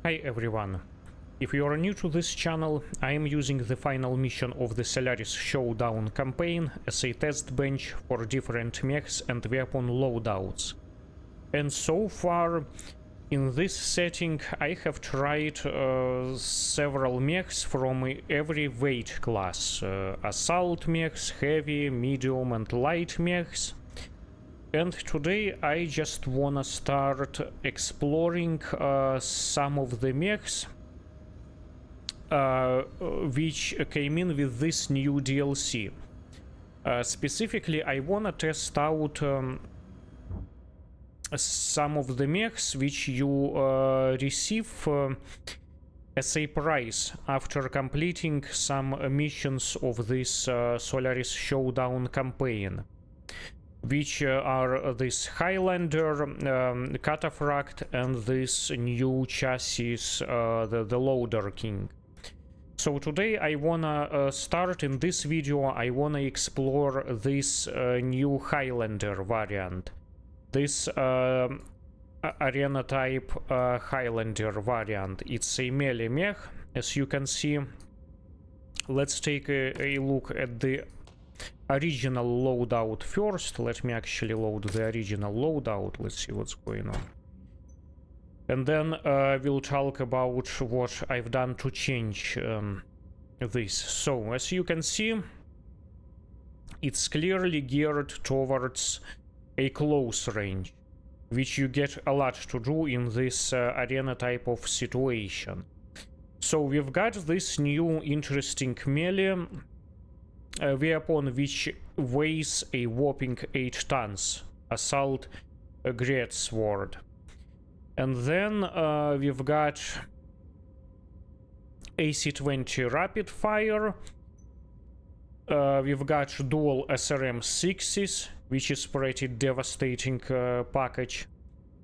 Hi everyone. If you are new to this channel, I am using the final mission of the Solaris Showdown campaign as a test bench for different mechs and weapon loadouts. And so far, in this setting, I have tried several mechs from every weight class. Assault mechs, heavy, medium and light mechs. And today I just wanna start exploring some of the mechs which came in with this new DLC. Specifically, I wanna test out some of the mechs which you receive as a prize after completing some missions of this Solaris Showdown campaign, which are this Highlander, Cataphract, and this new chassis, the Loader King. So today I wanna start in this video, I wanna explore this new Highlander variant. This arena type Highlander variant. It's a melee mech, as you can see. Let's take a look at the original loadout first. Let me actually load the original loadout. Let's see what's going on. And then we'll talk about what I've done to change this. So, as you can see, it's clearly geared towards a close range, which you get a lot to do in this arena type of situation. So we've got this new interesting melee weapon which weighs a whopping 8 tons, Assault Greatsword. And then we've got AC-20 Rapid Fire, we've got dual SRM-6s, which is pretty devastating package,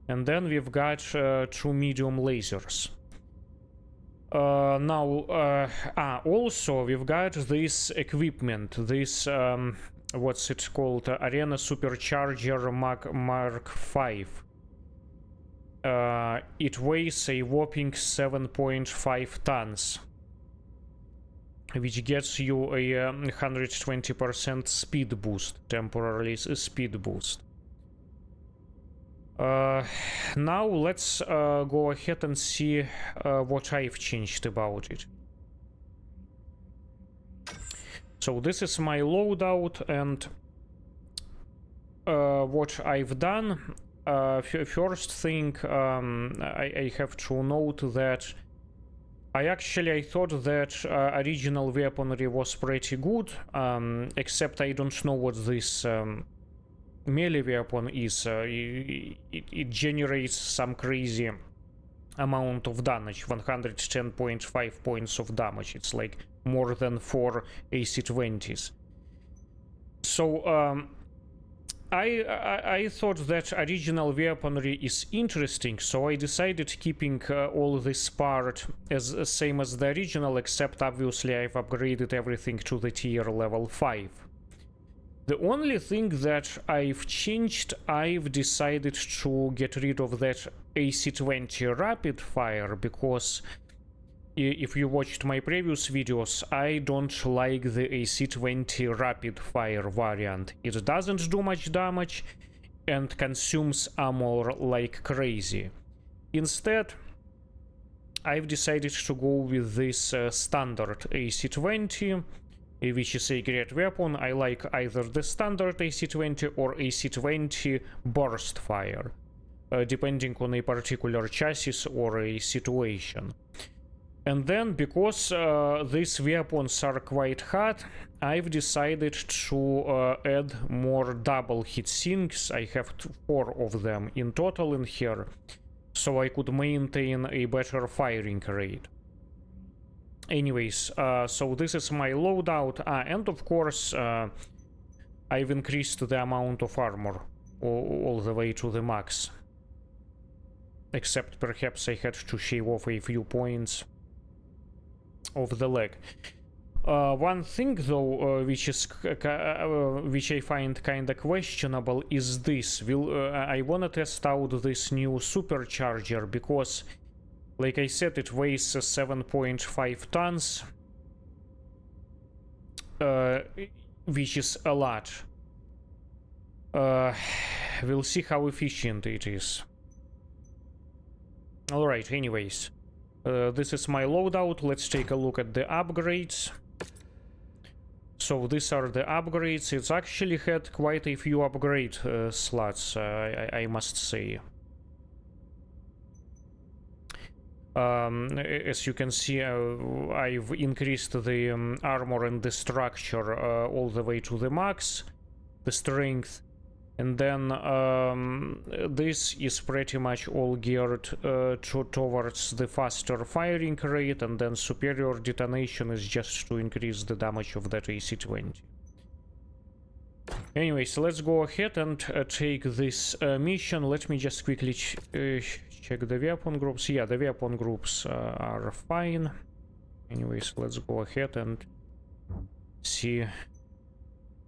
and then we've got 2 medium lasers. Also we've got this equipment, this what's it called, Arena Supercharger Mark 5. It weighs a whopping 7.5 tons, which gets you a 120% speed boost, temporarily speed boost. Now let's go ahead and see what I've changed about it. So this is my loadout, and what I've done, first thing, I have to note that I thought that original weaponry was pretty good, except I don't know what this melee weapon is. It generates some crazy amount of damage, 110.5 points of damage. It's like more than 4 AC-20s. So I thought that original weaponry is interesting, so I decided keeping all this part as same as the original, except obviously I've upgraded everything to the tier level 5. The only thing that I've changed, I've decided to get rid of that AC-20 Rapid Fire, because if you watched my previous videos, I don't like the AC-20 Rapid Fire variant. It doesn't do much damage and consumes ammo like crazy. Instead, I've decided to go with this standard AC-20, which is a great weapon. I like either the standard AC-20 or AC-20 Burst Fire, depending on a particular chassis or a situation. And then, because these weapons are quite hot, I've decided to add more double hit sinks. I have 4 of them in total in here, so I could maintain a better firing rate. Anyways, so this is my loadout, and of course I've increased the amount of armor all the way to the max. Except perhaps I had to shave off a few points of the leg. One thing though, which I find kinda questionable is this. I wanna test out this new supercharger, because Like I said, it weighs 7.5 tons, which is a lot. We'll see how efficient it is. Alright, anyways. This is my loadout. Let's take a look at the upgrades. So these are the upgrades. It's actually had quite a few upgrade slots, I must say. As you can see, I've increased the armor and the structure all the way to the max, the strength, and then this is pretty much all geared towards the faster firing rate, and then superior detonation is just to increase the damage of that AC-20. Anyways, let's go ahead and take this mission. Let me just quickly check the weapon groups. Yeah, the weapon groups are fine. Anyways, let's go ahead and see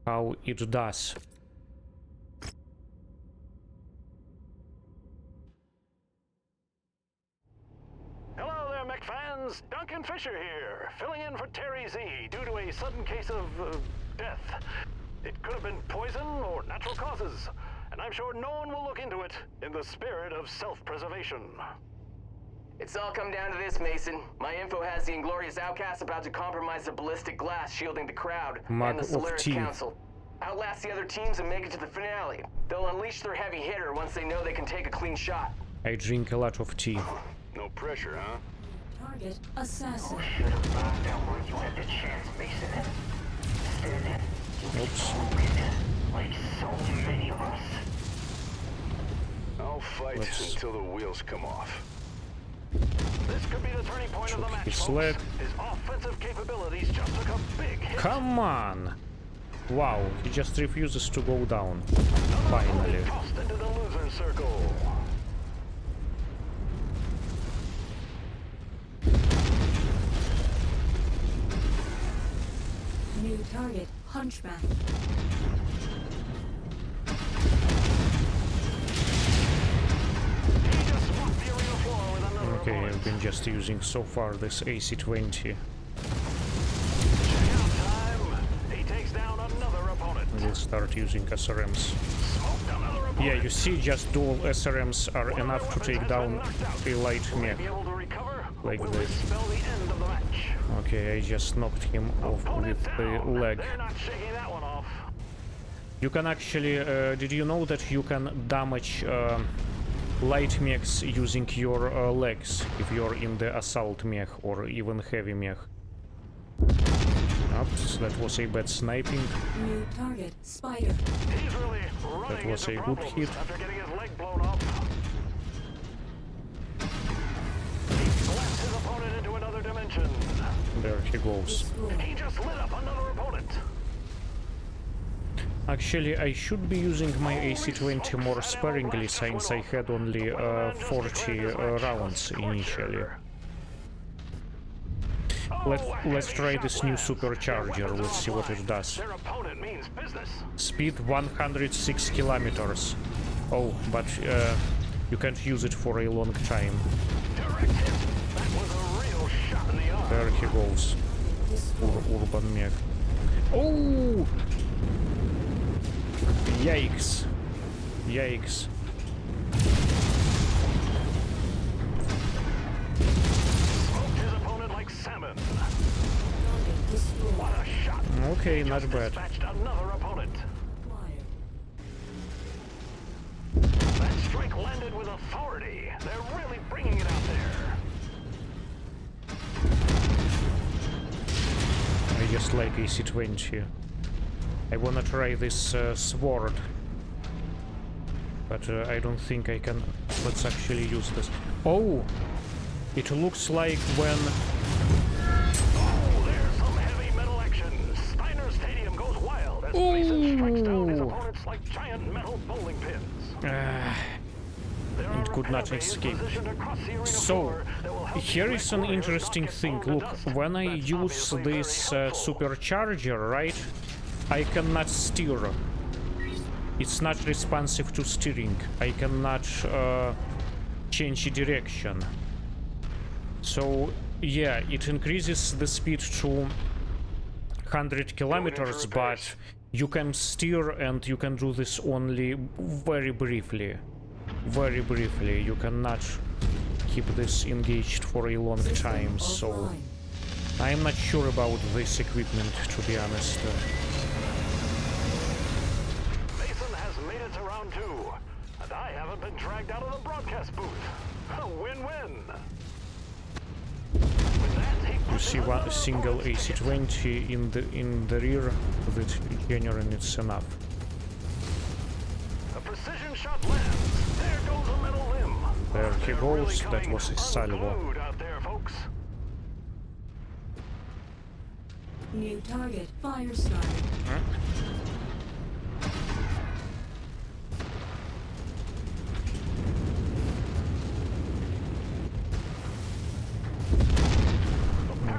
how it does. Hello there, Mech fans. Duncan Fisher here, filling in for Terry Z due to a sudden case of death. It could have been poison or natural causes, and I'm sure no one will look into it in the spirit of self-preservation. It's all come down to this, Mason. My info has the Inglorious Outcasts about to compromise the ballistic glass shielding the crowd and the Solaris Council. Outlast the other teams and make it to the finale. They'll unleash their heavy hitter once they know they can take a clean shot. I drink a lot of tea. No pressure, huh? Target assassin. You should have found out where you had the chance, Mason. Instead, Oops. like so many of us. I'll fight Let's... until the wheels come off. This could be the turning point of the match, his folks. leg. His offensive capabilities just took a big hit. Come on! Wow, he just refuses to go down. Another Finally. opponent tossed into the loser circle. New target, Hunchback. He just swapped the arena floor with another Okay, opponent. I've been just using so far this AC-20. Check out time. He takes down another opponent. We'll start using SRMs. Smoked another opponent. Yeah, you see, just dual SRMs are One of enough to their take weapons down has been knocked out. a light Will he mech. be able to recover? Like Will this. spell the end of the match? Okay, I just knocked him off Opponent with the down. leg. They're not shaking that one off. You can actually, did you know that you can damage light mechs using your legs if you're in the assault mech or even heavy mech? Oops, that was a bad sniping. New target, Spider. He's really running That was into a good problems hit. after getting his leg blown off. He slaps his opponent into another dimension. There he goes. Destroyed. He just lit up another opponent. Actually, I should be using my AC-20 more sparingly since I had only 40 rounds initially. Let's try this new supercharger. Let's see what it does. Their opponent means business. Speed 106 kilometers. Oh, but you can't use it for a long time. Direct hit. That was a real shot in the arm. There he goes. Urban mech. Oh! Yikes. Yikes. Smoked his opponent like salmon. Target destroyed. What a shot. Okay, not Just bad. dispatched another opponent. Acquired. That strike landed with authority. They're really bringing it out there. I just like AC-20. I wanna try this sword. But I don't think I can... Let's actually use this. Oh! It looks like when... Oh, there's some heavy metal action. Steiner Stadium goes wild as Mason strikes down his Ooh. opponents like giant metal bowling pins. Uh, There are it could not repair bays escape. positioned across the arena So, floor that will help here is an MechWarrior interesting not get thing. blown to Look, dust. when I That's use obviously this very helpful. supercharger, right, I cannot steer. It's not responsive to steering. I cannot change direction. So yeah, it increases the speed to 100 kilometers, but you can steer and you can do this only very briefly. Very briefly. You cannot keep this engaged for a long time, so I'm not sure about this equipment, to be honest. Mason has made it to round 2, and I haven't been dragged out of the broadcast booth. A win-win. You see one single AC-20 in the rear, that generally it's enough. A precision shot lands. There goes a metal limb. There he They're goes. really That was a salvo. unglued out there, folks. New target. Fire started.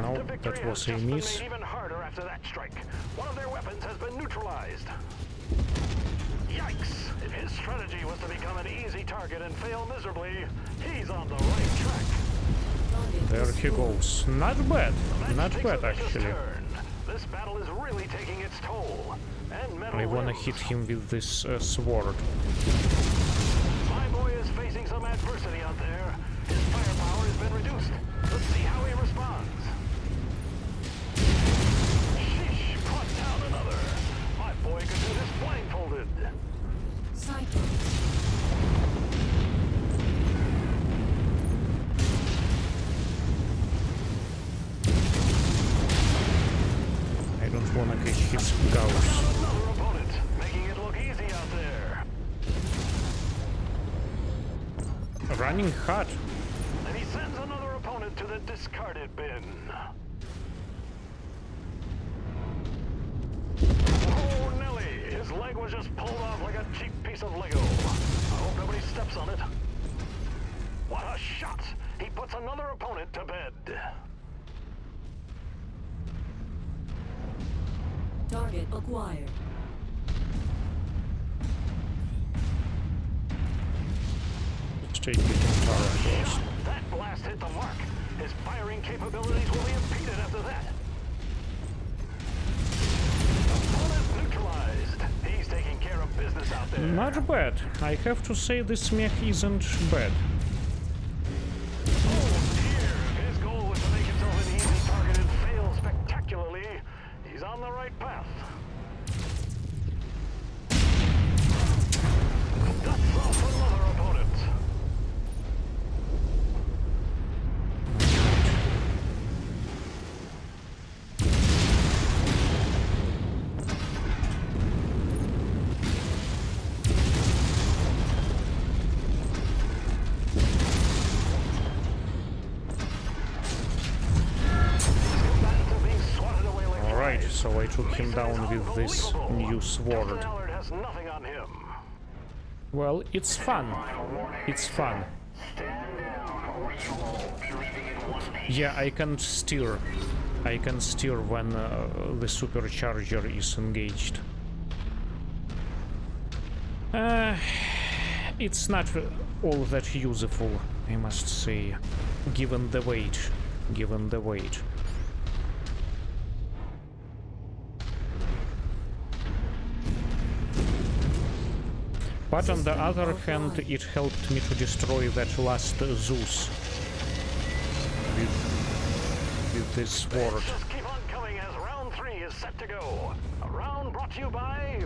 No, that was a miss. Made even harder after that strike. One of their weapons has been neutralized. Yikes! If his strategy was to become an easy target and fail miserably, he's on the right track. There he goes. Not bad. Not bad, actually. This battle is really taking its toll. And metal I wanna limbs. hit him with this sword. My boy is facing some adversity out there. His firepower has been reduced. Let's see how he responds. Sheesh, caught down another. My boy could do this blindfolded. Cycle. I don't wanna catch his gauss. Another opponent, making it look easy out there. Running hot. And he sends another opponent to the discarded bin. Oh, Nelly! His leg was just pulled off like a cheap piece of Lego. I hope nobody steps on it. What a shot! He puts another opponent to bed. Target acquired. Let's take it in turret first. That blast hit the mark. His firing capabilities will be impeded after that. Opponent neutralized. He's taking care of business out there. Not bad. I have to say this mech isn't bad. Oh dear. If his goal was to make himself an easy target and fail spectacularly, he's on the right path. That's off another opponent. Alright, so I took him down with this new sword. Allard has nothing on him. Well, it's fun. It's fun. Yeah, I can steer. I can steer when the supercharger is engaged. It's not all that useful, I must say, given the weight. Given the weight. But on the other hand, it helped me to destroy that last Zeus with this sword. Just keep on coming as round 3 is set to go. A round brought to you by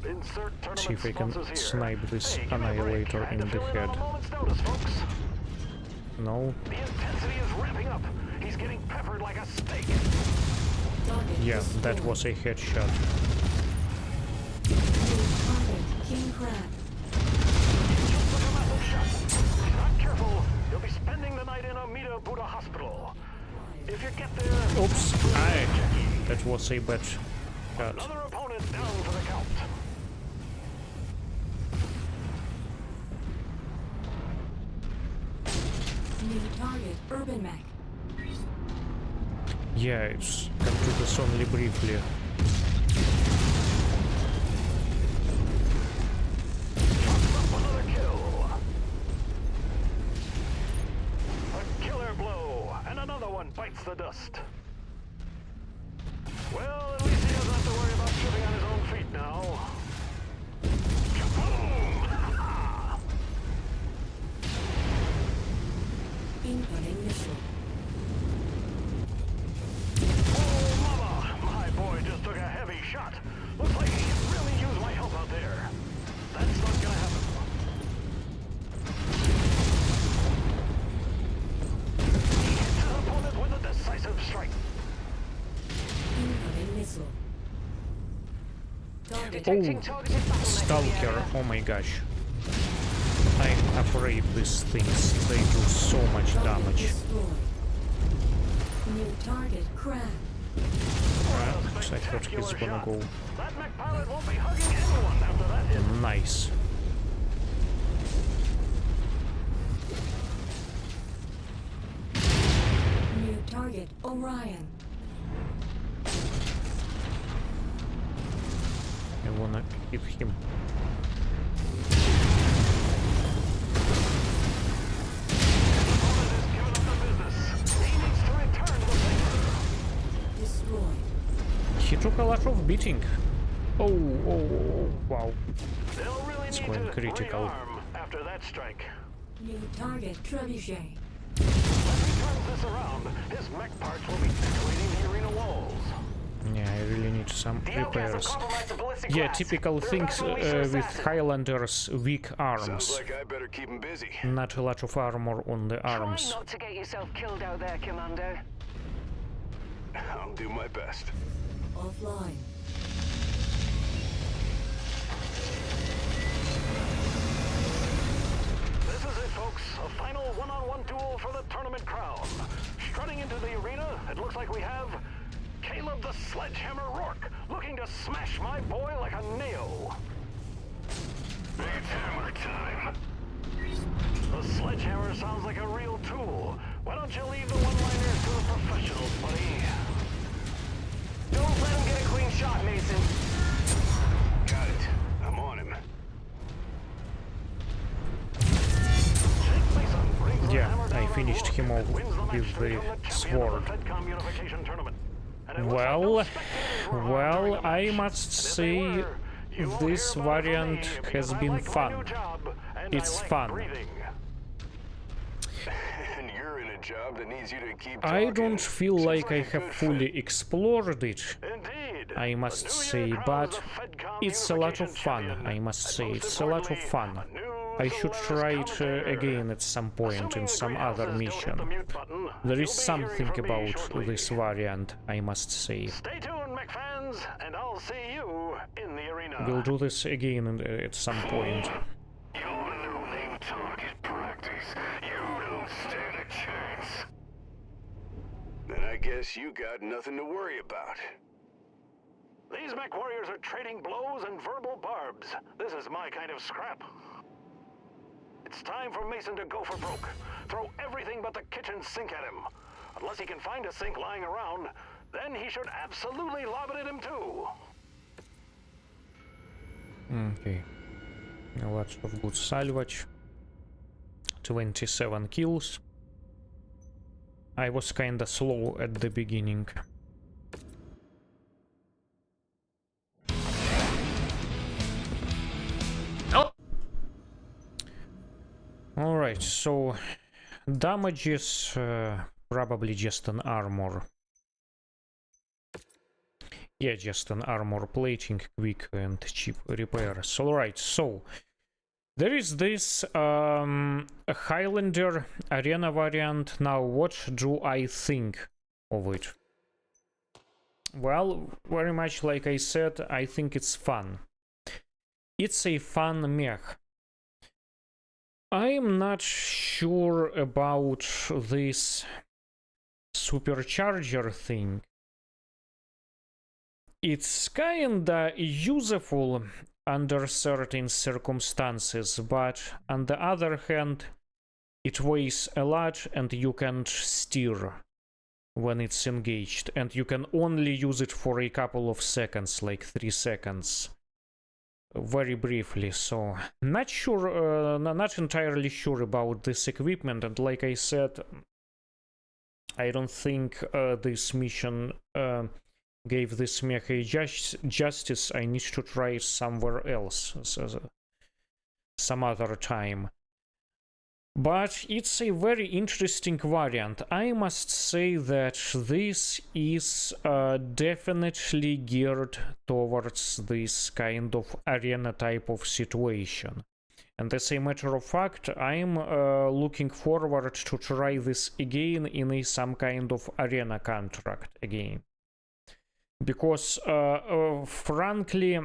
insert tournament See if I can sponsors here. snipe this Hey, give me a break. annihilator I had in to the fill in on head. a moment's notice, folks. No? The intensity is ramping up. He's getting peppered like a steak. Target Yeah, that destroyed. was a headshot. New target. King Crab. Just took a massive shot. If he's not careful, he'll be spending the night in Amida Buddha Hospital. If you get there... Oops! That was a bad shot. Another opponent down for the count. New target. Urban Mech. Yeah, it's can do this only briefly. Another kill. A killer blow. bites the dust. Well, at least he doesn't have to worry about shooting on his own feet now. Kaboom! Incoming missile. Oh, mama! My boy just took a heavy shot. Looks like he could really use my help out there. That's not gonna happen. He hits his opponent with a decisive strike. Incoming missile. Target. Oh, Stalker, oh my gosh. I'm afraid these things, they do so much Target damage. destroyed. New target cracked. Looks like that he's gonna go That mech pilot won't be hugging anyone after that hit. nice. New target Orion. I wanna hit him. Opponent is giving up the business. He needs to return the favor. Destroyed. He took a lot of beating. Oh, wow. They'll really It's need going to critical. rearm after that strike. New target Trebuchet. When he turns this around, his mech parts will be decorating the arena walls. Yeah, I really need some The outcast will repairs. compromise the ballistic Yeah, glass. typical They're things about to unleash their with assassin. Highlanders' weak arms. Sounds like I better keep him busy. Not a lot of armor on the arms. Try not to get yourself killed out there, Commander. I'll do my best. Offline. This is it, folks. A final one-on-one duel for the tournament crown. Strutting into the arena, it looks like we have Caleb the Sledgehammer Rourke, looking to smash my boy like a nail. It's hammer time. The Sledgehammer sounds like a real tool. Why don't you leave the one-liners to the professionals, buddy? Don't let him get a clean shot, Mason. Got it. I'm on him. Jake Mason brings the Yeah, hammer down I on finished Rourke him off and wins the match with to the become champion of sword. the FedCom Unification Tournament. And it looks like Well, no spectators were harmed during the I match. must And if they say were, you won't this hear about it from variant me, has because I been like my fun. new job, and It's I like fun. breathing. And you're in a job that needs you to keep I talking. don't feel Seems like I a have good fully fit. explored it, Indeed. I The must new say, year crowns but the FedCom it's a lot of Unification fun, champion, I must and say, most it's a lot of importantly, fun. a new I should Solaris try it commentator. again at some point in Assuming some the other greenhouses don't hit mission. the mute button, There you'll is be something hearing from me about shortly. this variant, I must say. Stay tuned, Mech fans, and I'll see you in the arena. We'll do this again at some point. Your no-name target practice. You don't stand a chance. Then I guess you got nothing to worry about. These mech warriors are trading blows and verbal barbs. This is my kind of scrap. It's time for Mason to go for broke. Throw everything but the kitchen sink at him. Unless he can find a sink lying around, then he should absolutely lob it at him too. Okay. Lots of good salvage. 27 kills. I was kinda slow at the beginning. Oh! Alright, so damage is probably just an armor. Yeah, just an armor plating, quick and cheap repairs. Alright, so there is this Highlander arena variant. Now, what do I think of it? Well, very much like I said, I think it's fun. It's a fun mech. I'm not sure about this supercharger thing. It's kinda useful under certain circumstances, but on the other hand, it weighs a lot and you can't steer when it's engaged, and you can only use it for a couple of seconds, like 3 seconds. Very briefly, so not sure, not entirely sure about this equipment, and like I said, I don't think this mission gave this mech a justice. I need to try it somewhere else, some other time. But it's a very interesting variant. I must say that this is definitely geared towards this kind of arena type of situation. And as a matter of fact, I'm looking forward to try this again in some kind of arena contract again. Because, frankly,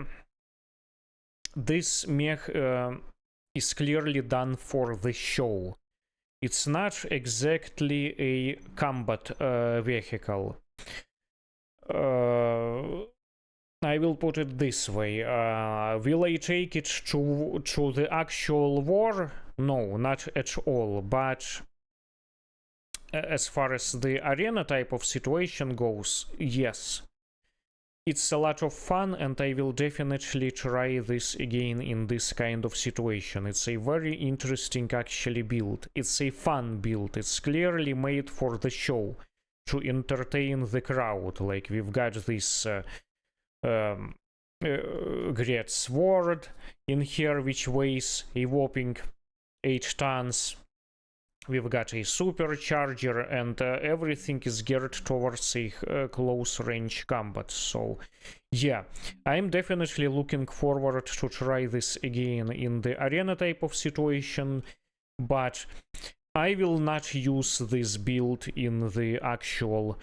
this mech is clearly done for the show. It's not exactly a combat vehicle. I will put it this way. Will I take it to the actual war? No, not at all. But as far as the arena type of situation goes, yes. It's a lot of fun, and I will definitely try this again in this kind of situation. It's a very interesting actually build. It's a fun build. It's clearly made for the show, to entertain the crowd. Like, we've got this great sword in here, which weighs a whopping 8 tons. We've got a supercharger, and everything is geared towards a close range combat. So yeah, I'm definitely looking forward to try this again in the arena type of situation, but I will not use this build in the actual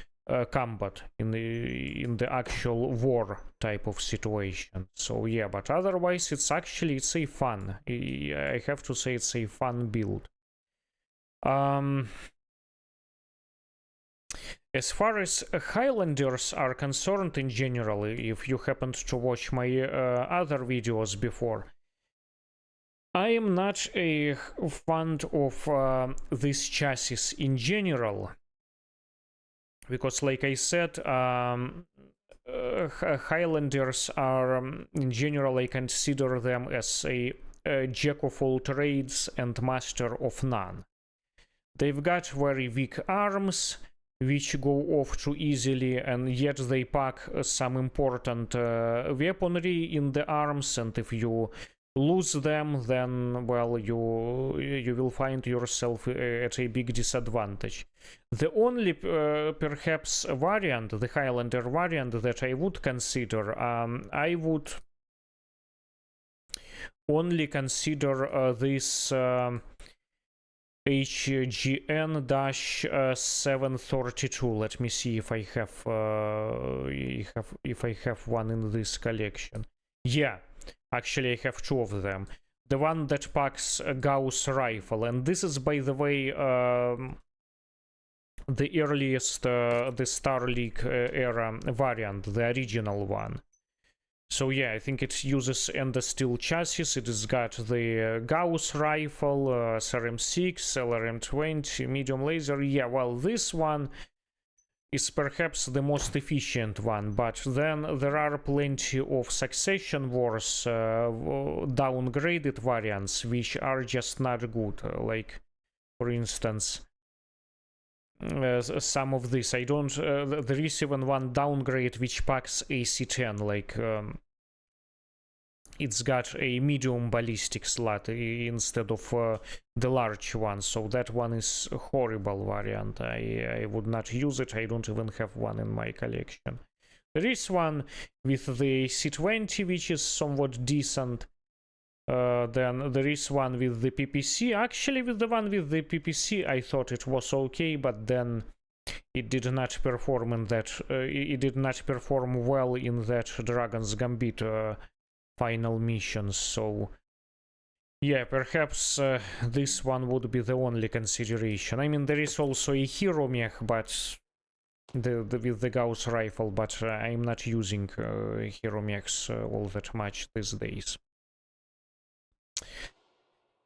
combat, in the actual war type of situation. So yeah, but otherwise it's a fun, I have to say, it's a fun build. As far as Highlanders are concerned in general, if you happened to watch my other videos before, I am not a fan of this chassis in general, because like I said, Highlanders are, in general, I consider them as a jack of all trades and master of none. They've got very weak arms, which go off too easily, and yet they pack some important weaponry in the arms, and if you lose them, then, well, you will find yourself at a big disadvantage. The only, perhaps, variant, the Highlander variant, that I would consider, I would only consider this HGN-732. Let me see if I have one in this collection. Yeah, actually I have 2 of them. The one that packs a Gauss rifle, and this is, by the way, the earliest, the Star League era variant, the original one. So yeah, I think it uses Ender Steel chassis. It has got the Gauss rifle, SRM-6, LRM-20, medium laser. Yeah, well, this one is perhaps the most efficient one, but then there are plenty of Succession Wars downgraded variants, which are just not good. Like, for instance, some of this I don't there is even one downgrade which packs AC-10, like it's got a medium ballistic slot instead of the large one, so that one is a horrible variant. I would not use it. I don't even have one in my collection. There is one with the AC-20 which is somewhat decent. Then there is one with the PPC. Actually, with the one with the PPC, I thought it was okay, but then it did not perform in that. It did not perform well in that Dragon's Gambit final mission. So yeah, perhaps this one would be the only consideration. I mean, there is also a hero mech, but with the Gauss rifle, but I'm not using hero mechs all that much these days.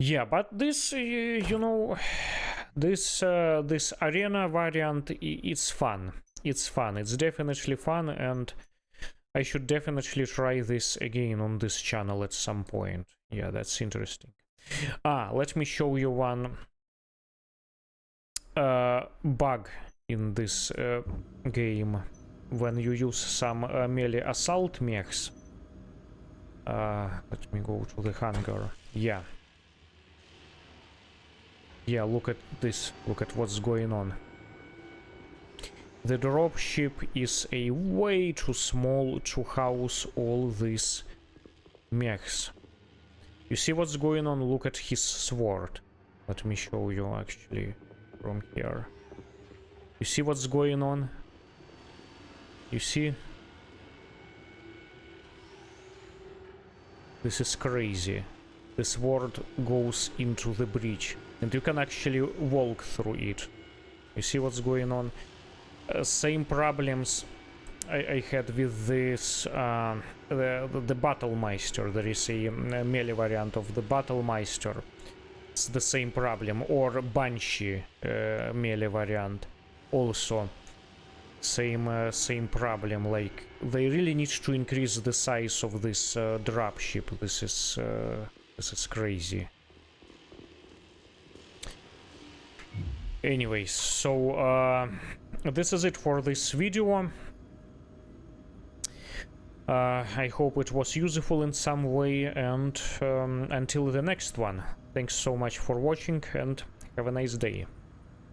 Yeah, but this, you know, this arena variant, it's fun. It's fun. It's definitely fun, and I should definitely try this again on this channel at some point. Yeah, that's interesting. Let me show you one bug in this game when you use some melee assault mechs. Let me go to the hangar. Yeah. Yeah, look at this. Look at what's going on. The dropship is a way too small to house all these mechs. You see what's going on? Look at his sword. Let me show you actually from here. You see what's going on? You see? This is crazy. The sword goes into the breach and you can actually walk through it. You see what's going on? Same problems I had with this the Battlemeister. There is a melee variant of the Battlemeister. It's the same problem. Or Banshee melee variant. Also same problem. Like they really need to increase the size of this dropship. This is crazy. Anyways, so this is it for this video. I hope it was useful in some way, and until the next one, thanks so much for watching and have a nice day.